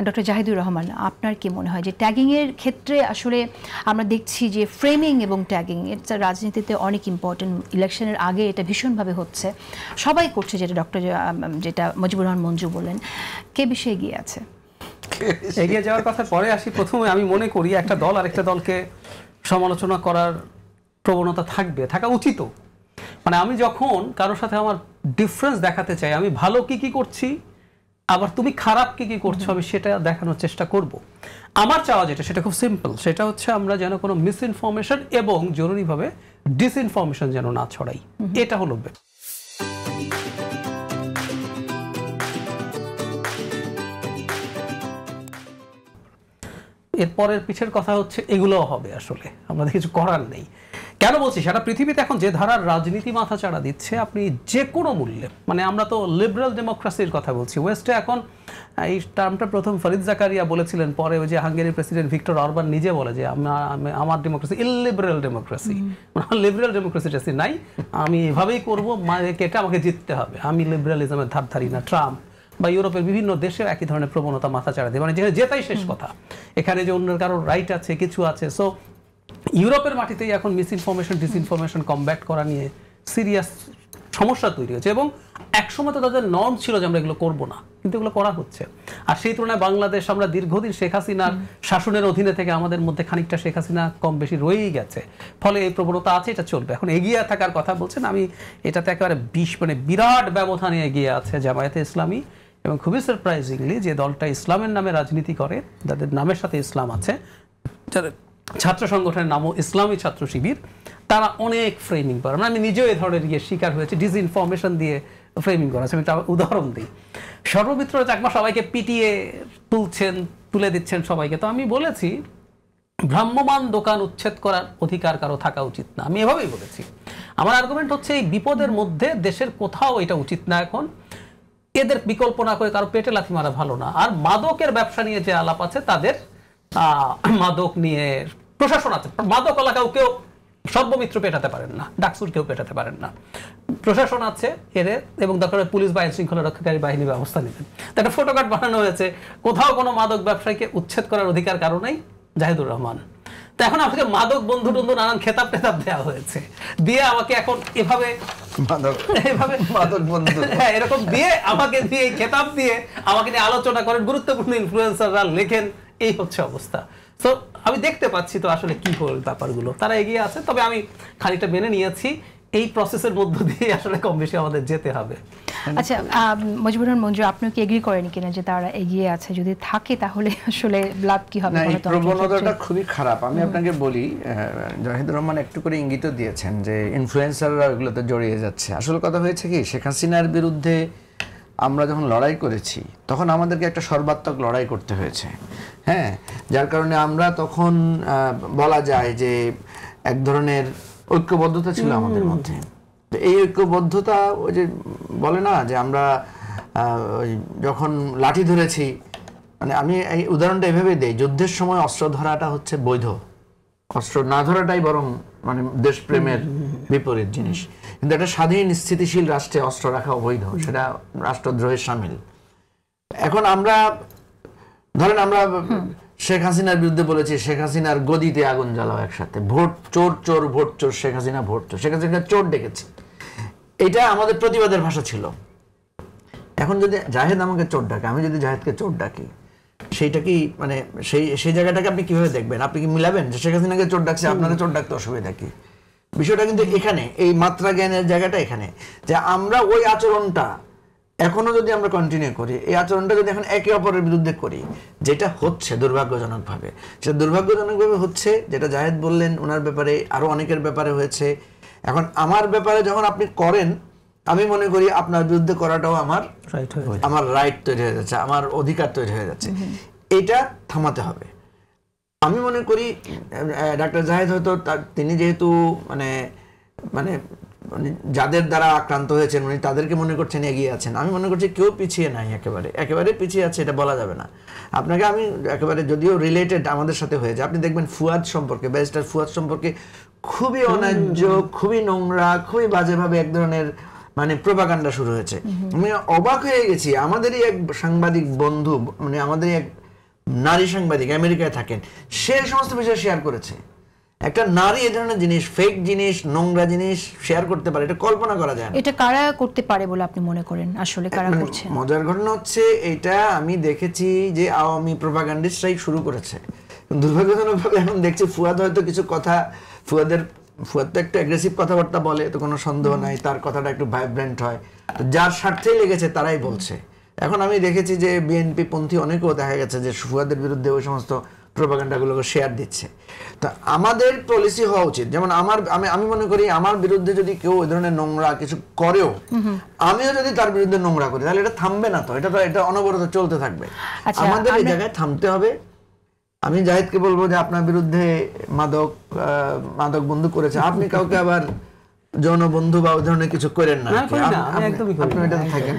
Doctor Zahidur Rahman, আপনার কি মনে হয় যে ট্যাগিংয়ের ক্ষেত্রে আসলে আমরা দেখছি যে ফ্রেমিং এবং ট্যাগিং এটা রাজনীতিতে অনেক ইম্পর্টেন্ট, ইলেকশনের আগে এটা ভীষণভাবে হচ্ছে, সবাই করছে, যেটা মুজিবুর রহমান মঞ্জু বললেন, কে বেশি এগিয়ে আছে? এগিয়ে যাওয়ার কথা পরে আসি। প্রথমে আমি মনে করি একটা দল আরেকটা দলকে সমালোচনা করার প্রবণতা থাকা উচিত। মানে আমি যখন কারোর সাথে আমার ডিফারেন্স দেখাতে চাই, আমি ভালো কি করছি আবার তুমি খারাপ কি করছো, আমি সেটা দেখানোর চেষ্টা করব। আমার চাওয়া যেটা সেটা খুব সিম্পল, সেটা হচ্ছে আমরা যেন কোনো মিসইনফরমেশন এবং জরুরিভাবে ডিসইনফরমেশন যেন না ছড়াই, এটা হলো। এরপরের পিছের কথা হচ্ছে এগুলোও হবে, আসলে আমাদের কিছু করার নেই। কেন বলছি সেটা, পৃথিবীতে এখন যে ধারার রাজনীতি মাথা চাড়া দিচ্ছে, আপনি যে কোনো মূল্যে, মানে আমরা তো লিবারেল ডেমোক্রেসির কথা বলছি ওয়েস্টে, এখন এই টার্মটা প্রথম ফরিদ জাকারিয়া বলেছিলেন, পরে ওই যে হাঙ্গেরির প্রেসিডেন্ট ভিক্টর অরবান নিজে বলে যে আমার ডেমোক্রেসি ইলিবারেল ডেমোক্রেসি, লিবারেল ডেমোক্রেসি নাই, আমি এভাবেই করবো, কেটে আমাকে জিততে হবে, আমি লিবারেলিজমের ধার ধারি না। ট্রাম্প বা ইউরোপের বিভিন্ন দেশেও একই ধরনের প্রবণতা মাথা চাড়া দেয়, মানে যেখানে জেতাই শেষ কথা, এখানে যে অন্যের কারোর রাইট আছে কিছু আছে। সো ইউরোপের মাটিতেই এখন মিসইনফরমেশন ডিসইনফরমেশন কমব্যাট করা নিয়ে সিরিয়াস সমস্যা তৈরি হয়েছে, এবং একসময় তো তাদের নর্ম ছিল যে আমরা এগুলো করবো না, কিন্তু এগুলো করা হচ্ছে। আর সেই তুলনায় বাংলাদেশ, আমরা দীর্ঘদিন শেখ হাসিনার শাসনের অধীনে থেকে আমাদের মধ্যে খানিকটা শেখ হাসিনা কম বেশি রয়েই গেছে, ফলে এই প্রবণতা আছে, এটা চলবে। এখন এগিয়ে থাকার কথা বলছেন, আমি এটাতে একেবারে মানে বিরাট ব্যবধানে এগিয়ে আছে জামায়াতে ইসলামী, এবং খুবই সারপ্রাইজিংলি যে দলটা ইসলামের নামে রাজনীতি করে, যাদের নামের সাথে ইসলাম আছে, যাদের ছাত্র সংগঠনের নামও ইসলামী ছাত্র শিবির, তারা অনেক ফ্রেমিং করে। আমি নিজেও এ ধরনের শিকার হয়েছে, ডিসইনফরমেশন দিয়ে ফ্রেমিং করা আছে। আমি একটা উদাহরণ দিই, সর্বমিত্র চাকমা সবাইকে পিটিয়ে তুলে দিচ্ছেন সবাইকে। তো আমি বলেছি ভ্রাম্যমান দোকান উচ্ছেদ করার অধিকার কারো থাকা উচিত না, আমি এভাবেই বলেছি। আমার আর্গুমেন্ট হচ্ছে এই বিপদের মধ্যে দেশের কোথাও এটা উচিত না, এখন এদের বিকল্প না করে কারো পেটে লাথি মারা ভালো না। আর মাদকের ব্যবসা নিয়ে যে আলাপ আছে, তাদের মাদক নিয়ে প্রশাসন আছে, মাদক এলাকাও কেউ সর্বমিত্র পেটাতে পারেন না, ডাকসুর কেউ পেটাতে পারেন না, প্রশাসন আছে এরে, এবং দরকার পুলিশ বা আইন শৃঙ্খলা রক্ষাকারী বাহিনী ব্যবস্থা নেবেন। একটা ফটোকার্ড বানানো হয়েছে, কোথাও কোনো মাদক ব্যবসায়ীকে উচ্ছেদ করার অধিকার কারো নাই, জাহিদুর রহমান। তো এখন আমাকে মাদক বন্ধু টন্ধু নানান খেতাব টেতাব দেওয়া হয়েছে, দিয়ে আমাকে এখন এভাবে এরকম দিয়ে আমাকে দিয়ে খেতাব দিয়ে আমাকে নিয়ে আলোচনা করেন, গুরুত্বপূর্ণ ইনফ্লুয়েন্সাররা লেখেন, এই হচ্ছে অবস্থা। তো আমি দেখতে পাচ্ছি তো আসলে কি হল ব্যাপারগুলো, তারা এগিয়ে আছে, তবে আমি খানিকটা মেনে নিয়েছি এই প্রসেসের মধ্য দিয়ে আসলে কম বেশি আমাদের যেতে হবে। আচ্ছা, মুজিবুর রহমান মঞ্জু, আপনি কি এগ্রি করেন কিনা যে তারা এগিয়ে আছে? যদি থাকে তাহলে আসলে লাভ কি হবে? প্রবণতাটা খুবই খারাপ। আমি আপনাকে বলি, জাহিদুর রহমান একটু করে ইঙ্গিত দিয়েছেন যে ইনফ্লুয়েন্সাররা ওগুলোতে জড়িয়ে যাচ্ছে। আসল কথা হয়েছে কি, শেখ হাসিনার বিরুদ্ধে আমরা যখন লড়াই করেছি তখন আমাদেরকে একটা সর্বাত্মক লড়াই করতে হয়েছে, হ্যাঁ, যার কারণে আমরা তখন বলা যায় যে এক ধরনের ঐক্যবদ্ধতা ছিল আমাদের মধ্যে। এই ঐক্যবদ্ধতা ওই যে বলে না যে আমরা যখন লাঠি ধরেছি, মানে আমি এই উদাহরণটা এভাবে দেই, যুদ্ধের সময় অস্ত্র ধরাটা হচ্ছে বৈধ, অস্ত্র না ধরাটাই বরং মানে দেশপ্রেমের বিপরীত জিনিস। কিন্তু একটা স্বাধীন স্থিতিশীল রাষ্ট্রে অস্ত্র রাখা অবৈধ, সেটা রাষ্ট্রদ্রোহের শামিল। এখন আমরা ধরেন আমরা শেখ হাসিনার বিরুদ্ধে বলেছি শেখ হাসিনার গদিতে আগুন জ্বালাও একসাথে, ভোট চোর চোর ভোট চোর, শেখ হাসিনা ভোট চোর, শেখ হাসিনা চোর ডেকেছি, এটা আমাদের প্রতিবাদের ভাষা ছিল। এখন যদি জাহেদ আমাকে চোর ডাকে, আমি যদি জাহেদকে চোর ডাকি, সেইটা কি মানে সেই জায়গাটাকে আপনি কিভাবে দেখবেন? আপনি কি মিলাবেন যে শেখ হাসিনাকে চোর ডাকছে, আপনাকে চোর ডাকতে অসুবিধা কি? বিষয়টা কিন্তু এখানে, এই মাত্রা জ্ঞানের জায়গাটা এখানে, যে আমরা ওই আচরণটা এখনো যদি আমরা কন্টিনিউ করি, এই আচরণটা যদি এখন একে অপরের বিরুদ্ধে করি, যেটা হচ্ছে দুর্ভাগ্যজনকভাবে, সেটা দুর্ভাগ্যজনকভাবে হচ্ছে, যেটা জাহেদ বললেন ওনার ব্যাপারে, আরো অনেকের ব্যাপারে হয়েছে। এখন আমার ব্যাপারে যখন আপনি করেন, আমি মনে করি আপনার বিরুদ্ধে করাটাও আমার রাইট তৈরি হয়ে যাচ্ছে, আমার অধিকার তৈরি হয়ে যাচ্ছে। এটা থামাতে হবে। আমি মনে করি ডাক্তার জাহেদ হয়তো তিনি যেহেতু মানে মানে যাদের দ্বারা আক্রান্ত হয়েছেন উনি তাদেরকে মনে করছেন এগিয়ে আছেন, আমি মনে করছি কেউ পিছিয়ে নাই, একেবারে পিছিয়ে আছে এটা বলা যাবে না। আপনাকে আমি একেবারে, যদিও রিলেটেড আমাদের সাথে হয়েছে, আপনি দেখবেন ফুয়াদ সম্পর্কে, ব্যারিস্টার ফুয়াদ সম্পর্কে খুবই অন্যায্য, খুবই নোংরা, খুবই বাজেভাবে এক ধরনের মানে প্রোপাগান্ডা শুরু হয়েছে। আমি অবাক হয়ে গেছি। আমাদেরই এক সাংবাদিক বন্ধু, মানে আমাদেরই এক নারী সাংবাদিক আমেরিকায় থাকেন, সে সমস্ত বিষয় শেয়ার করেছে। একটা নারী এই ধরনের জিনিস, ফেক জিনিস, নোংরা জিনিস শেয়ার করতে পারে, এটা কল্পনা করা যায় না। এটা কারা করতে পারে বলে আপনি মনে করেন? আসলে কারা করছে? মজার ঘটনা হচ্ছে এটা আমি দেখেছি যে আওয়ামী প্রোপাগান্ডিস্টরাই শুরু করেছে। দুর্ভাগ্যজনকভাবে এখন দেখছি ফুয়াদ হয়তো কিছু কথা, ফুয়াদ তো একটু অ্যাগ্রেসিভ কথাবার্তা বলে, তো কোনো সন্দেহ নাই তার কথাটা একটু ভাইব্রেন্ট হয়, তো যার স্বার্থেই লেগেছে তারাই বলছে। এখন আমি দেখেছি যে বিএনপি পন্থী অনেকেও দেখা গেছে যে ফুয়াদের বিরুদ্ধে ওই সমস্ত প্রোপাগান্ডাগুলোকে শেয়ার দিচ্ছে। তো আমাদের পলিসি হওয়া উচিত, যেমন আমি মনে করি আমার বিরুদ্ধে যদি কেউ ওই ধরনের নোংরা কিছু করেও আমিও যদি তার বিরুদ্ধে নোংরা করি তাহলে এটা থামবে না, তো এটা অনবরত চলতে থাকবে। আমাদের এই জায়গায় থামতে হবে। আমি জাহিদকে বলবো যে আপনার বিরুদ্ধে মাদক বন্ধু করেছে, আপনি কাউকে আবার যৌন বন্ধু বা ওই ধরনের কিছু করেন না, একদমই আপনি এটা থাকেন।